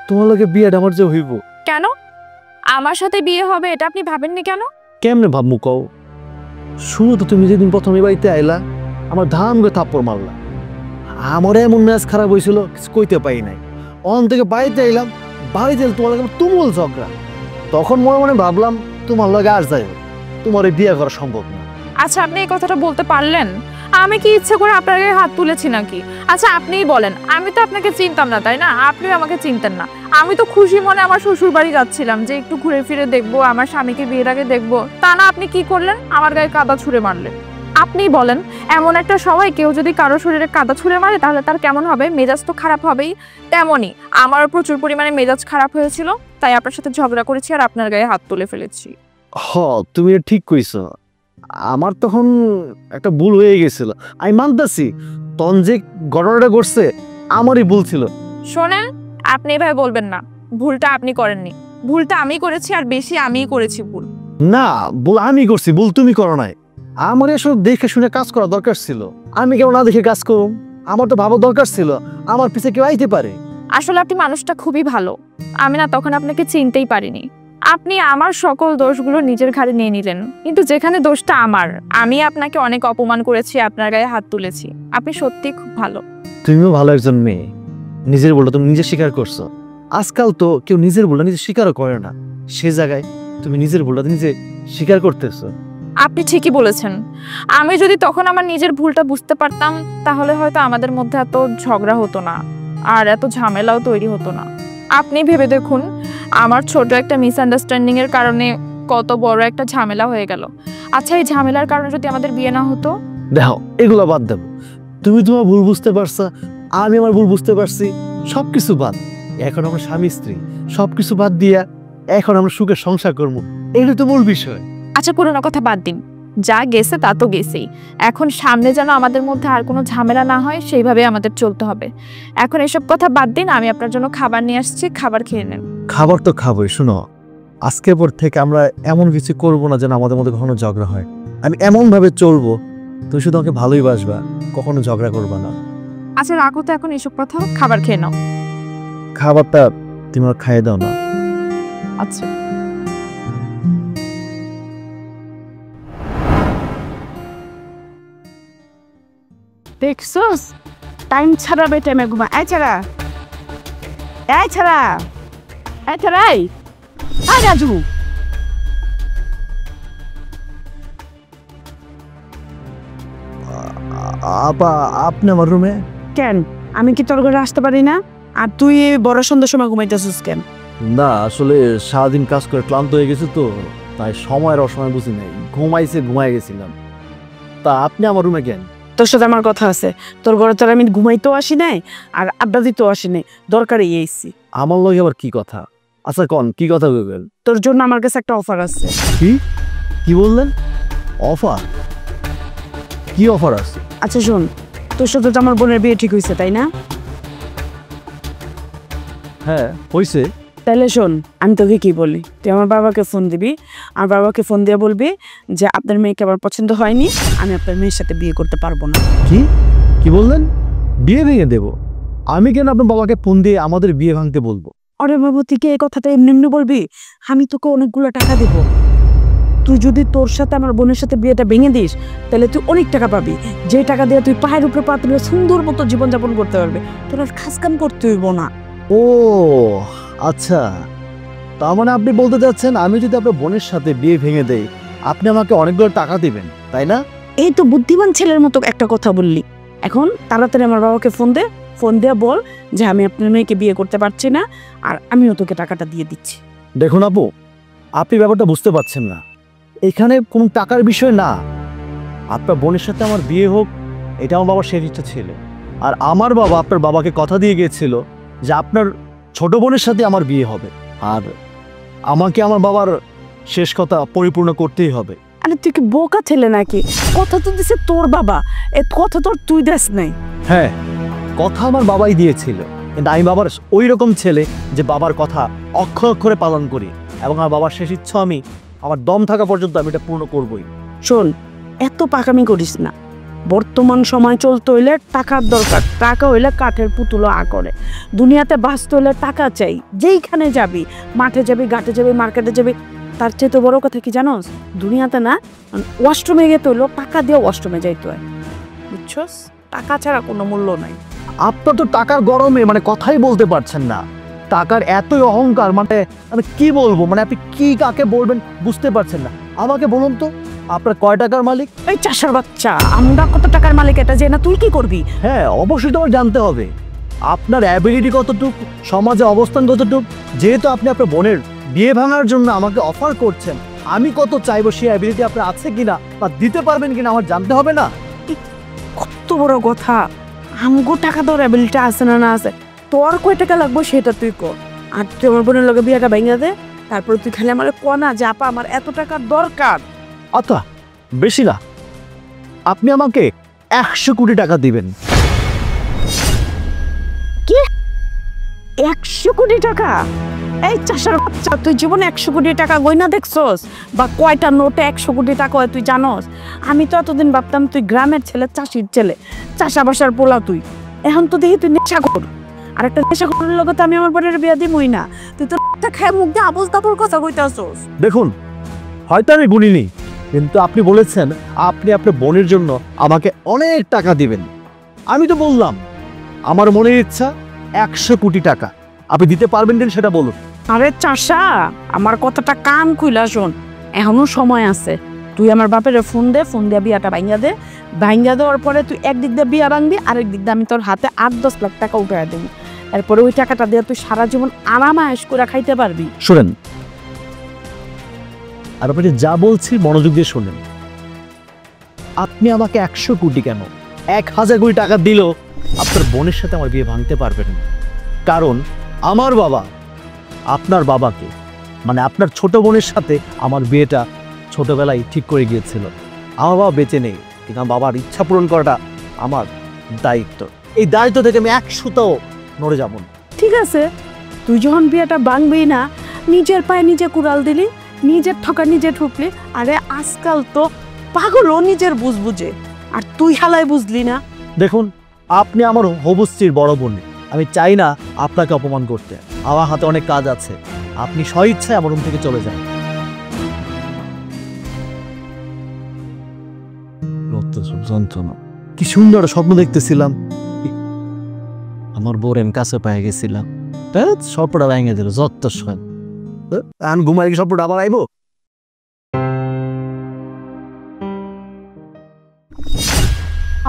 Speaker 2: তোমার লগে বিয়েটা আমার যে হইব।
Speaker 1: কেন আমার সাথে বিয়ে হবে এটা আপনি ভাবেননি কেন?
Speaker 2: কেমনে ভাবমু কও? শুনো তো, তুমি যেদিন প্রথমে বাড়িতে আইলা আমার ধাম করে থাপ্পড় মারলা। আমার এমন ম্যাচ খারাপ হয়েছিল কিছু কইতে পাই নাই। অন থেকে বাড়িতে আইলাম, বাড়িতে তোমার লগে তুমুল ঝগড়া। তখন মনে মনে ভাবলাম তোমার লগে আর যাই হোক, তোমার এই বিয়ে করা সম্ভব না।
Speaker 1: আচ্ছা, আপনি এই কথাটা বলতে পারলেন? আমি কি ইচ্ছে করে আপনার গায়ে হাত তুলেছি নাকি? আচ্ছা আপনিই বলেন, আমি তো আপনাকে চিনতাম না তাই না? আপনিও আমাকে চিনতেন না। আমি তো খুশি মনে আমার শ্বশুর বাড়ি যাচ্ছিলাম যে একটু ঘুরে ফিরে দেখবো, আমার স্বামীকে বিয়ের আগে দেখবো। তা না, আপনি কি করলেন? আমার গায়ে কাদা ছুঁড়ে মারলেন। আপনিই বলেন, এমন একটা সময় কেউ যদি কারো শরীরে কাদা ছুঁড়ে মারে তাহলে তার কেমন হবে? মেজাজ তো খারাপ হবেই। তেমনই আমারও প্রচুর পরিমাণে মেজাজ খারাপ হয়েছিল, তাই আপনার সাথে ঝগড়া করেছি আর আপনার গায়ে হাত তুলে ফেলেছি।
Speaker 2: তুমি ঠিক কইছো, আমার তখন একটা ভুল হয়ে গেছিল। আমি মানতেছি তখন যে ঘটনাটা ঘটছে আমারই ভুল ছিল।
Speaker 1: শোনেন, আপনি এভাবে বলবেন না। ভুলটা আপনি করেননি, ভুলটা আমি করেছি, আর বেশি আমিই করেছি ভুল।
Speaker 2: না, ভুল আমি করছি, ভুল তুমি করো নাই। আমার এসব দেখে শুনে কাজ করা দরকার ছিল। আমি কেউ না দেখে কাজ করুম? আমার তো ভাবা দরকার ছিল আমার পিছে কেউ আইতে পারে।
Speaker 1: আসলে আপনি মানুষটা খুবই ভালো, আমি না তখন আপনাকে চিনতেই পারিনি। আপনি আমার সকল দোষগুলো নিজের ঘাড়ে নিয়ে নিলেন, কিন্তু যেখানে দোষটা আমার, আমি আপনাকে অনেক অপমান করেছি, আপনার গায়ে হাত তুলেছি। আপনি সত্যিই খুব ভালো।
Speaker 2: তুমিও ভালো একজন মেয়ে, নিজের ভুলটা তুমি নিজে স্বীকার করছো। আজকাল তো কেউ নিজের ভুলটা নিজে স্বীকারও করে না, সে জায়গায় তুমি নিজের ভুলটা নিজে স্বীকার করতেছো।
Speaker 1: আপনি ঠিকই বলেছেন। আমি যদি তখন আমার নিজের ভুলটা বুঝতে পারতাম তাহলে হয়তো আমাদের মধ্যে এত ঝগড়া হতো না, আর এত ঝামেলাও তৈরি হতো না। আপনি ভেবে দেখুন, আমার ছোট একটা মিসআন্ডারস্ট্যান্ডিং এর কারণে কত বড় একটা ঝামেলা হয়ে গেল। আচ্ছা, এই ঝামেলার কারণে যদি আমাদের বিয়ে না হতো?
Speaker 2: দেখো, এগুলো বাদ দেবো। তুমি তোমার ভুল বুঝতে পারছো, আমি আমার ভুল বুঝতে পারছি, সবকিছু বাদ। এখন আমরা স্বামী স্ত্রী, সবকিছু বাদ দিয়া এখন আমরা সুখে সংসার করবো, এটা তো মূল বিষয়।
Speaker 1: আচ্ছা, পুরোনো কথা বাদ দিন, যা গেছে তা তো গেছেই। এখন সামনে যেন আমাদের মধ্যে আর কোনো ঝামেলা না হয় সেইভাবে আমাদের চলতে হবে। এখন এসব কথা বাদ দিন, আমি আপনার জন্য খাবার নিয়ে আসছি, খাবার খেয়ে নেন।
Speaker 2: খাবার তো খাবোই। শুনো, আজকের পর থেকে আমরা এমন কিছু করবো না যেন আমাদের মধ্যে ঘন ঝগড়া হয়। আমি এমন ভাবে চলবো, তুমি শুধু আমাকে ভালোই বাসবা, কখনো ঝগড়া করবা না।
Speaker 1: আচ্ছা রাখো তো এখন এসব কথা, খাবার খেয়ে নাও।
Speaker 2: খাবারটা তুমি আমার খাইয়ে দাও না।
Speaker 1: আচ্ছা।
Speaker 4: দেখছোস, টাইম ছাড়া বেটাইমে ঘুমা। এই ছাড়া, এই ছাড়া, এই ছাড়া, এই রাজু।
Speaker 2: আপা, আপনি আমার রুমে?
Speaker 4: কেন, আমি কি তোর ঘরে আসতে পারি না? আর তুই এই বড় সন্ধ্যার সময় ঘুমাইতেছিস কেন?
Speaker 2: না আসলে সারাদিন কাজ করে ক্লান্ত হয়ে গেছে তো, তাই সময়ের অসময় বুঝি নাই, ঘুমাই গেছিলাম। তা আপনি আমার রুমে কেন?
Speaker 4: তোর সাথে আমার কথা আছে। তোর ঘরে তোর আমি ঘুমাইতেও আসি নাই, আর আড্ডা দিতেও আসি নাই, দরকারে এসেছি।
Speaker 2: আমার লগে আবার কি কথা? আচ্ছা কন, কি কথা বলবেন?
Speaker 4: তোর জন্য আমার কাছে একটা অফার আছে।
Speaker 2: কি বললেন? অফার? কি অফার আছে?
Speaker 4: আচ্ছা শোন, তোর সাথে তো আমার বোনের বিয়ে ঠিক হয়েছে, তাই না?
Speaker 2: হ্যাঁ হইছে।
Speaker 4: তাহলে শোন, আমি তোকে কি বলি, তুই আমার বাবাকে ফোন দিবি, আর বাবাকে ফোন দিয়ে বলবি যে আপনার মেয়েকে আমার পছন্দ হয়নি, আমি আপনার মেয়ের সাথে বিয়ে করতে পারবো না।
Speaker 2: কি বললেন? বিয়ে ভেঙে দেব? আমি কেন আপনার বাবাকে ফোন দিয়ে আমাদের বিয়ে ভাঙতে বলবো?
Speaker 4: আরে বাবু, তুই কি এই কথাটা এমনি এমনি বলবি? আমি তোকে অনেকগুলো টাকা দেব। তুই যদি তোর সাথে আমার বোনের সাথে বিয়েটা ভেঙে দিস, তাহলে তুই অনেক টাকা পাবি, যে টাকা দিয়ে তুই পায়ের উপরে পা তুলে সুন্দর মতো জীবনযাপন করতে পারবে, তোর আর খাস কাম করতে হইব না।
Speaker 2: ও আচ্ছা, তার মানে আপনি বলতে চাচ্ছেন আমি যদি আপনার বোনের সাথে বিয়ে ভেঙে দেই, আপনি আমাকে অনেকগুলো টাকা দিবেন, তাই না?
Speaker 4: এই তো বুদ্ধিমান ছেলের মতো একটা কথা বললি। এখন তাড়াতাড়ি আমার বাবাকে ফোন দিয়ে বল যে আমি আপনার মেয়েকে বিয়ে করতে পারছি না, আর আমিও তোকে টাকাটা দিয়ে দিচ্ছি।
Speaker 2: দেখুন আপু, আপনি ব্যাপারটা বুঝতে পারছেন না, এখানে কোনো টাকার বিষয় না। আপনার বোনের সাথে আমার বিয়ে হোক, এটা আমার বাবার শেষ ইচ্ছা ছিল। আর আমার বাবা আপনার বাবাকে কথা দিয়ে গিয়েছিল যে আপনার ছোট বোনের সাথে আমার বিয়ে হবে, আর আমাকে আমার বাবার শেষ কথা পরিপূর্ণ করতেই হবে।
Speaker 4: আরে তুই কি বোকা ছেলে নাকি? কথা তো দিছে তোর বাবা, এ কথা তোর তুই দেস নাই।
Speaker 2: হ্যাঁ, কথা আমার বাবাই দিয়েছিল, কিন্তু আমি বাবার ওই রকম ছেলে যে বাবার কথা অক্ষরে অক্ষরে পালন করি, এবং আমার বাবার শেষ ইচ্ছা আমি আমার দম থাকা পর্যন্ত আমি এটা পূর্ণ করবই।
Speaker 4: শোন, এত পাকামি করিস না। বর্তমান সময় চলতে হইলে টাকার দরকার, টাকা হইলে কাঠের পুতুলো করে। দুনিয়াতে বাঁচতে হলে টাকা চাই। যেইখানে যাবি, মাঠে যাবি, ঘাটে যাবি, মার্কেটে যাবি, তার চেয়ে তো বড় কথা কি জানোস? দুনিয়াতে না, ওয়াশরুমে যেতে হইলো টাকা দিয়ে ওয়াশরুমে যাইতে হয়, বুঝছস? টাকা ছাড়া কোনো মূল্য নাই।
Speaker 2: আপনার তো টাকার গরমে মানে কথাই বলতে পারছেন না। টাকার এতই অহংকার, মানে আমি কি বলবো, মানে আপনি কি কাকে বলবেন বুঝতে পারছেন না। আমাকে বলুন তো, আপনার কয় টাকার মালিক?
Speaker 4: এই চাষার বাচ্চা, আমরা কত টাকার মালিক এটা জেনে তুই কি করবি?
Speaker 2: হ্যাঁ অবশ্যই তোমার জানতে হবে আপনার অ্যাবিলিটি কতটুক, সমাজে অবস্থান কতটুক। যেহেতু আপনি আপনার বোনের বিয়ে ভাঙার জন্য আমাকে অফার করছেন, আমি কত চাইবো সেই অ্যাবিলিটি আপনার আছে কিনা বা দিতে পারবেন কিনা আমার জানতে হবে না?
Speaker 4: কত বড় কথা! আমগো টাকা তোর অ্যাবিলিটি আছে না আছে, তোর কয় টাকা লাগবে সেটা তুই কর। আর তুই আমার বোনের লগে বিয়েটা ভেঙে দে, তারপর তুই খালি আমার কনা যে আপা আমার এত টাকার দরকার।
Speaker 2: আচ্ছা বেশি না, আপনি আমাকে 100 কোটি টাকা দিবেন।
Speaker 4: কি 100 কোটি টাকা? এই চাষার বাচ্চা, তুই জীবনে 100 কোটি টাকা গয়না দেখছস? বা কয়টা নোটে 100 কোটি টাকা হয় তুই জানোস? আমি তো এতদিন ভাবতাম তুই গ্রামের ছেলে, চাষির ছেলে, চাষাবাসার পোলা তুই। এখন তো দেখি তুই নেশা কর, আর একটা নেশা করার লগে তো আমি আমার বোনের বিয়া দিবই না। তুই তো খায় মুখ দিয়ে আবল তাবল কথা কইতাছস।
Speaker 2: দেখুন, হয়তো আমি গুনিনি, কিন্তু আপনি বলেছেন আপনি আপনার বোনের জন্য আমাকে অনেক টাকা দিবেন। আমি তো বললাম আমার মনের ইচ্ছা 100 কোটি টাকা। আপনি দিতে পারবেন কিনা সেটা বলুন।
Speaker 4: আরে চাষা, আমার কথাটা কান খুইলা শোন, এখনো সময় আছে। তুই আমার বাপের ফোন দিয়ে বিয়াটা ভাঙ্গা দেওয়ার পরে তুই একদিক দিয়ে বিয়া ভাঙবি, আরেক দিক দিয়ে আমি তোর হাতে 8-10 লাখ টাকা উঠে দেবো। এরপরে ওই টাকাটা দিয়ে তুই সারা জীবন আরামায়েশ করে খাইতে পারবি।
Speaker 2: শোনেন, আর আপনি যা বলছি মনোযোগ দিয়ে শোনেন। আপনি আমাকে 100 কোটি কেন 1000 কোটি টাকা দিল আপনার বোনের সাথে আমার বিয়ে ভাঙতে পারবেন না। কারণ আমার বাবা আপনার বাবাকে, মানে আপনার ছোট বোনের সাথে আমার বিয়েটা ছোটবেলায় ঠিক করে গিয়েছিল। আমার বাবা বেঁচে নেই, কিন্তু আমার বাবার ইচ্ছা পূরণ করাটা আমার দায়িত্ব। এই দায়িত্ব থেকে আমি 100টাও নড়ে যাব না।
Speaker 4: ঠিক আছে, তুই যখন বিয়াটা ভাঙবি না, নিজের পায়ে নিজে কুড়াল দিলি, নিজের ঠকা নিজে ঠুকলি। আরে আজকাল তো পাগলও নিজের বুঝ বুঝে, আর তুই হালায় বুঝলি না।
Speaker 2: দেখুন, আপনি আমার হবু স্ত্রীর বড় বোন, আমি চাই না আপনাকে অপমান করতে। আমার হাতে অনেক কাজ আছে, আপনি স্বইচ্ছায় আমার রুম থেকে চলে যান। কি সুন্দর স্বপ্ন দেখতেছিলাম, আমার বোরেন কাছে পেয়ে গেছিলাম, স্বপ্নটা ভেঙে দিল যত সন। আমি ঘুমাই কি স্বপ্নটা আবার আইব?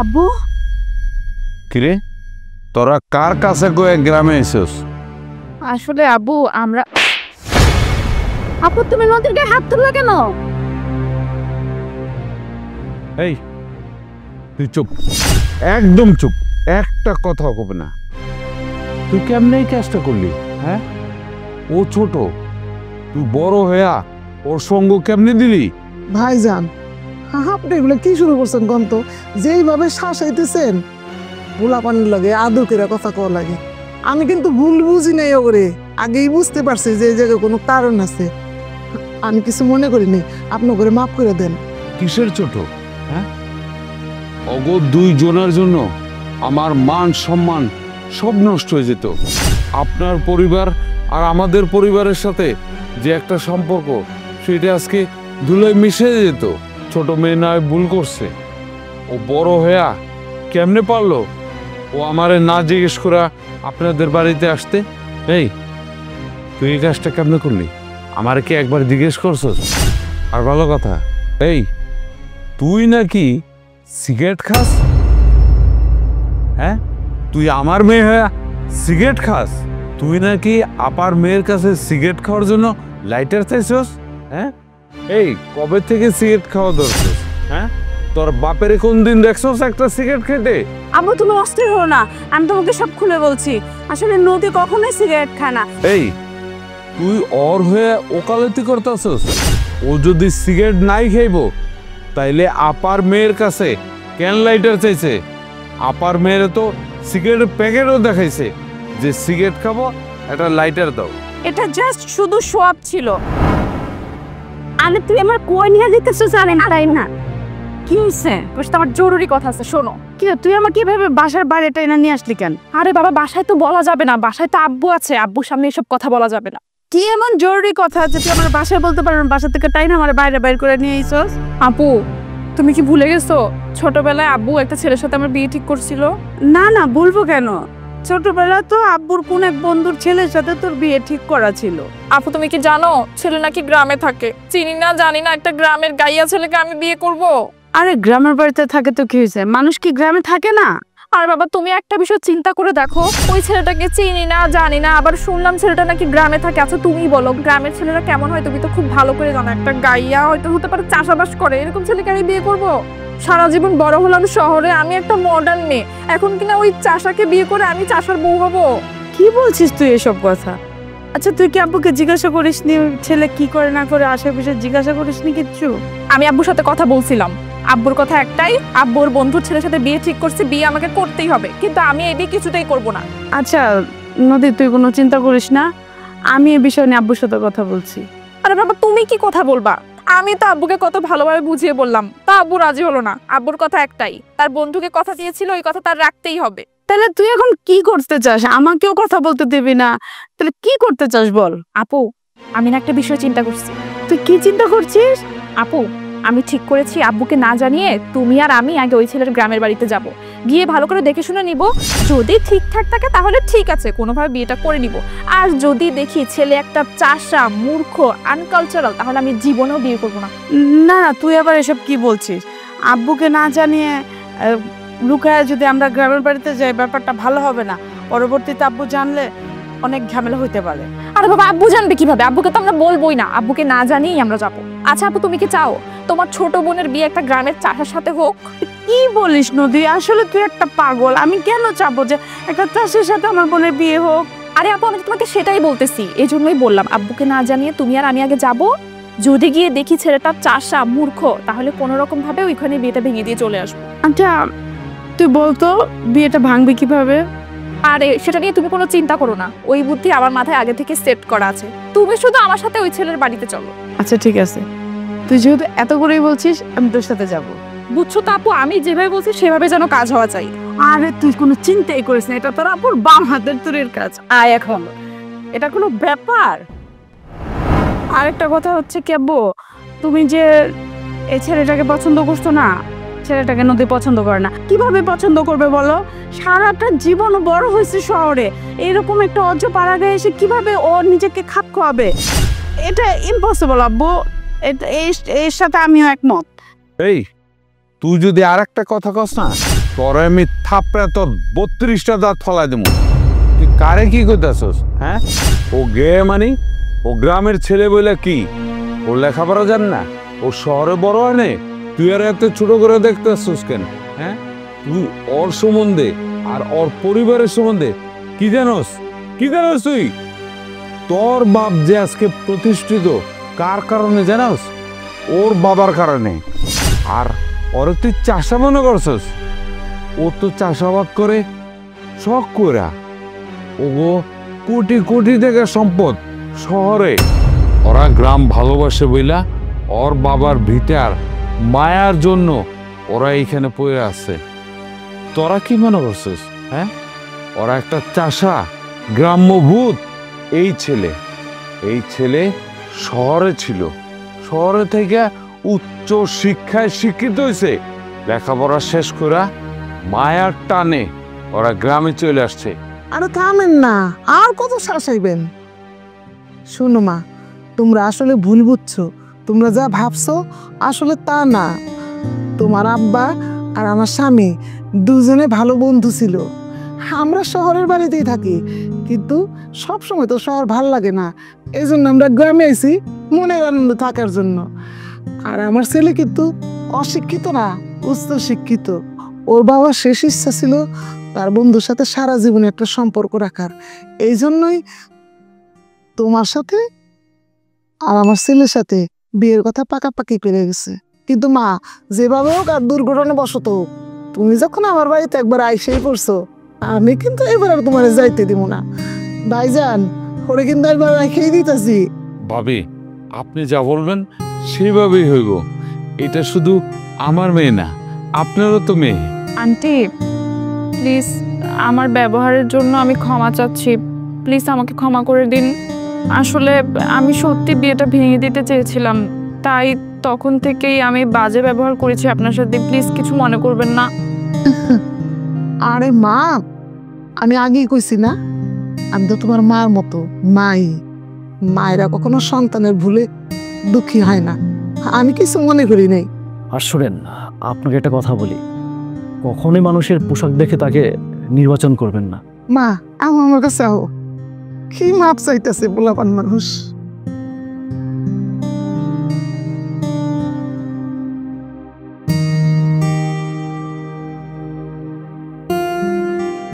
Speaker 4: আব্বু,
Speaker 5: কিরে তোরা কার কাছে গিয়ে গ্রামে এসেছ?
Speaker 1: আসলে আব্বু আমরা আপু তুমি নদীর গায়ে হাত তুললে কেন?
Speaker 5: এই তুই চুপ, একদম চুপ, একটা কথা হবে না। তুই কেমনে এই কাজটা করলি? হ্যাঁ, ও ছোট, তুই বড় হইয়া ওর সঙ্গ কেমনে দিলি?
Speaker 3: ভাইজান আপনি এগুলো কি শুরু করছেন গন্ত? যেইভাবে শাসাইতেছেন পোলা পানির লাগে আদর করে কথা কওয়া লাগে। আমি কিন্তু ভুল বুঝি নাই ওরে, আগেই বুঝতে পারছি যে এই জায়গায় কোনো কারণ আছে। আমি কিছু মনে করিনি, আপনি করে মাফ করে দেন।
Speaker 5: কিসের ছোট? হ্যাঁ, অগো 2 জনের জন্য আমার মান সম্মান সব নষ্ট হয়ে যেত। আপনার পরিবার আর আমাদের পরিবারের সাথে যে একটা সম্পর্ক, সেটা আজকে ধুলোয় মিশে যেত। ছোট মেয়ে নয়, ভুল করছে, ও বড় হইয়া কেমনে পারলো ও আমারে না জিজ্ঞেস করা আপনাদের বাড়িতে আসতে? এই তুই এই কাজটা কেমনে করলি? আমারে কি একবার জিজ্ঞেস করছস? আর ভালো কথা, এই তুই নাকি সিগারেট খাস? হ্যাঁ, তুই আমার মেয়ে হয়ে সিগারেট খাস? তুই নাকি আপার মেয়ের কাছে সিগারেট খাওয়ার জন্য লাইটার চাইছস? হ্যাঁ, এই কবে থেকে সিগারেট খাওয়া দরকার? হ্যাঁ, তোর বাপের কোন দিন দেখছস একটা সিগারেট খেতে?
Speaker 4: আম্মু তুমি অস্থির হো না, আমি তোমাকে সব খুলে বলছি। আসলে নদী কখনোই সিগারেট খায় না।
Speaker 5: এই তুই ওর হয়ে ওকালতি করতেছস? ও যদি সিগারেট নাই খাইবো তাইলে আপার মেয়ের কাছে কেন লাইটার চাইছে? আপার মেয়ের তো সিগারেটের প্যাকেটও দেখাইছে যে সিগারেট খাবো, একটা লাইটার দাও।
Speaker 4: এটা জাস্ট শুধু সোয়াব ছিল। আরে তুই আমার কই নিয়ে যেতেছিস? জানেন তাই না কি হইছে?
Speaker 1: তোর সাথে আমার জরুরি কথা আছে, শোনো।
Speaker 4: কি তুই আমাকে কিভাবে বাসার বাইরেটা এনে নিয়ে আসলি কেন?
Speaker 1: আরে বাবা, বাসায় তো বলা যাবে না, বাসায় তো আব্বু আছে, আব্বুর সামনে এসব কথা বলা যাবে না।
Speaker 4: কি এমন জরুরি কথা আছে তুই আমার বাসায় বলতে পারবেন? বাসা থেকে তাই না আমার বাইরে বাইর করে নিয়ে আইছস?
Speaker 1: আপু তুমি কি ভুলে গেছো ছোটবেলায় আব্বু একটা ছেলের সাথে আমার বিয়ে ঠিক করছিল?
Speaker 4: না না, বলবো কেন? ছোটবেলা তো আব্বুর কোন এক বন্ধুর ছেলের সাথে তোর বিয়ে ঠিক করা ছিল।
Speaker 1: আপু তুমি কি জানো ছেলে নাকি গ্রামে থাকে? চিনি না জানি না, একটা গ্রামের গাইয়া ছেলেকে আমি বিয়ে করব?
Speaker 4: আরে গ্রামের বাড়িতে থাকে তো কি হয়েছে? মানুষ কি গ্রামে থাকে না?
Speaker 1: আর বাবা তুমি একটা বিষয় চিন্তা করে দেখো, ওই ছেলেটাকে চিনি না জানি না, আবার শুনলাম ছেলেটা নাকি গ্রামে থাকে। আচ্ছা তুমি বলো গ্রামের ছেলেরা কেমন হয়? তুমি তো খুব ভালো করে জানো। একটা গাইয়া হয়তো হতে পারে চাষাবাস করে, এরকম ছেলেকে আমি বিয়ে করব? সারা জীবন বড় হলাম শহরে, আমি একটা মডার্ন মেয়ে, এখন কিনা ওই চাষাকে বিয়ে করে আমি চাষার বউ হবো?
Speaker 4: কি বলছিস তুই এসব কথা? আচ্ছা তুই কি আব্বুকে জিজ্ঞাসা করিসনি ছেলে কি করে না করে? আশেপাশে জিজ্ঞাসা করিসনি কিচ্ছু?
Speaker 1: আমি আব্বুর সাথে কথা বলছিলাম, আব্বুর কথা একটাই, আব্বুর বন্ধুর ছেলের সাথে বিয়ে ঠিক করছে, বিয়ে আমাকে করতেই হবে, কিন্তু আমি এই বিয়ে কিছুতেই করব না।
Speaker 4: আচ্ছা নদী তুই কোনো চিন্তা করিস না, আমি এই বিষয় নিয়ে আব্বুর সাথে কথা বলছি।
Speaker 1: আরে বাবা তুমি কি কথা বলবা? আমি তো আব্বুকে কত ভালোভাবে বুঝিয়ে বললাম, তা আব্বু রাজি হলো না। আব্বুর কথা একটাই, তার বন্ধুকে কথা দিয়েছিল, ওই কথা তার রাখতেই হবে।
Speaker 4: তাহলে তুই এখন কি করতে চাস? আমাকেও কথা বলতে দিবি না, তাহলে কি করতে চাস বল?
Speaker 1: আপু আমি না একটা বিষয় চিন্তা করছি।
Speaker 4: তুই কি চিন্তা করছিস?
Speaker 1: আপু আমি ঠিক করেছি আব্বুকে না জানিয়ে তুমি আর আমি আগে ওই ছেলের গ্রামের বাড়িতে যাব, গিয়ে ভালো করে দেখে শুনে নিব, যদি ঠিকঠাক থাকে তাহলে ঠিক আছে, কোনোভাবে বিয়েটা করে নিব। আর যদি দেখি ছেলে একটা চাষা, মূর্খ, আনকালচারাল, তাহলে আমি জীবনেও বিয়ে করব না।
Speaker 4: না না তুই আবার এসব কি বলছিস? আব্বুকে না জানিয়ে লুকায় যদি আমরা গ্রামের বাড়িতে যাই ব্যাপারটা ভালো হবে না। পরবর্তীতে আব্বু জানলে অনেক ঝামেলা হইতে পারে।
Speaker 1: আরে বাবা আব্বু জানবে কিভাবে? আব্বুকে তো আমরা বলবোই না, আব্বুকে না জানিয়েই আমরা যাব। আচ্ছা আপু তুমি কি চাও তোমার ছোট বোনের বিয়ে একটা গ্রামের চাষার সাথে হোক?
Speaker 4: কি বলিস নদী? আসলে তুই একটা পাগল। আমি কেন চাবো যে একটা চাষের সাথে আমার বোনের বিয়ে হোক?
Speaker 1: আরে আপু আমি তোমাকে সেটাই বলতেছি, এই জন্যই বললাম আব্বুকে না জানিয়ে তুমি আর আমি আগে যাব, যদি গিয়ে দেখি ছেলেটা চাষা, মূর্খ, তাহলে কোনো রকম ভাবে ওইখানে বিয়েটা ভেঙে দিয়ে চলে আসবো।
Speaker 4: আচ্ছা তুই বলতো বিয়েটা ভাঙবে কিভাবে?
Speaker 1: আরে সেটা নিয়ে তুমি কোনো চিন্তা করো না, ওই বুদ্ধি আমার মাথায় আগে থেকে সেট করা আছে। তুমি শুধু আমার সাথে ওই ছেলের বাড়িতে চলো।
Speaker 4: আচ্ছা ঠিক আছে, তুই যেহেতু এত করেই বলছিস আমি তোর সাথে যাব।
Speaker 1: বুঝছো তো আপু, আমি যেভাবে বলছি সেভাবে যেন কাজ হওয়া চাই।
Speaker 4: আরে তুই কোনো চিন্তাই করিস না, এটা তোর আপুর বাম হাতের তুরের কাজ। আয় এখন, এটা কোনো ব্যাপার? আরেকটা কথা হচ্ছে কি আব্বু, তুমি যে এই ছেলেটাকে পছন্দ করছো না, ছেলেটাকে নদী পছন্দ করে না। কিভাবে পছন্দ করবে বলো? সারাটা জীবন বড় হয়েছে শহরে, এরকম একটা অজ্জ পাড়া গায়ে এসে কিভাবে ও নিজেকে খাপ খাওয়াবে? এটা ইম্পসিবল আব্বু, এর সাথে আমিও একমত।
Speaker 5: এই তুই যদি আর একটা কথা কস না তোরে আমি থাপড়ে তোর 32টা দাঁত ফলাই দেবো। তুই কারে কি করতেছস? হ্যাঁ, ও গে মানে ও গ্রামের ছেলে বলে কি ও লেখাপড়া জান না? ও শহরে বড় হয় না? তুই আর এত ছোট করে দেখতেছস কেন? হ্যাঁ, তুই ওর সম্বন্ধে আর ওর পরিবারের সম্বন্ধে কি জানোস? কি জানোস তুই? তোর বাপ যে আজকে প্রতিষ্ঠিত কার কারণে জানোস? ওর বাবার কারণে। আর ওরে তুই চাষা মনে করছস? ও তো চাষাবাদ করে শখ কইরা। ওগো কোটি কোটি টাকা সম্পদ শহরে। ওরা গ্রাম ভালোবাসে বইলা ওর বাবার ভিটার মায়ার জন্য ওরা এইখানে পড়ে আছে। তোরা কি মনে করছিস? হ্যাঁ, ওরা একটা চাষা গ্রাম্য ভূত। এই ছেলে শহরে ছিল, শহরে থেকে উচ্চ শিক্ষায় শিক্ষিত হয়েছে, লেখাপড়া শেষ করা মায়ার টানে ওরা গ্রামে চলে আসছে।
Speaker 3: আরে থামেন না, আর কত শাসাইবেন? শোনো মা, তোমরা আসলে ভুল বুঝছো। তোমরা যা ভাবছো আসলে তা না। তোমার আব্বা আর আমার স্বামী দুজনে ভালো বন্ধু ছিল। আমরা শহরের বাড়িতেই থাকি, কিন্তু সবসময় তো শহর ভাল লাগে না। এই জন্য আমরা গ্রামে আইছি মনের আনন্দ থাকার জন্য। আর আমার ছেলে কিন্তু অশিক্ষিত না, উচ্চ শিক্ষিত। ওর বাবার শেষ ইচ্ছা ছিল তার বন্ধুর সাথে সারা জীবনে একটা সম্পর্ক রাখার। এই জন্যই তোমার সাথে আর আমার ছেলের সাথে বিয়ের কথা পাকাপাকি করে গেছে। কিন্তু মা, যেভাবে হোক আর দুর্ঘটনা বশত হোক, তুমি যখন আমার বাড়িতে একবার আইসেই পড়ছো, আমি কিন্তু এবার আর তোমার যাইতে দিব না। ভাইজান, ওরে কিন্তু একবার রেখেই দিতেছি।
Speaker 5: ভাবি, আপনি যা বলবেন সেভাবেই হইব। এটা শুধু আমার মেয়ে না, আপনারও তো মেয়ে।
Speaker 1: আন্টি প্লিজ, আমার ব্যবহারের জন্য আমি ক্ষমা চাচ্ছি। প্লিজ আমাকে ক্ষমা করে দিন। আসলে আমি সত্যি বিয়েটা ভেঙে দিতে চেয়েছিলাম, তাই তখন থেকেই আমি বাজে ব্যবহার করেছি আপনার সাথে। প্লিজ কিছু মনে করবেন না।
Speaker 3: আরে মা, আমি আগেই কইছি না, আমি তো তোমার মার মতো মাই। মায়েরা কখনো সন্তানের ভুলে দুঃখী হয় না। আমি কিছু মনে করি নাই।
Speaker 2: আর শোনেন, আপনাকে একটা কথা বলি, কখনোই মানুষের পোশাক দেখে তাকে নির্বাচন করবেন না।
Speaker 3: মা, আমার কাছে আও, কি মাপ চাইতেছে পোলাপান মানুষ।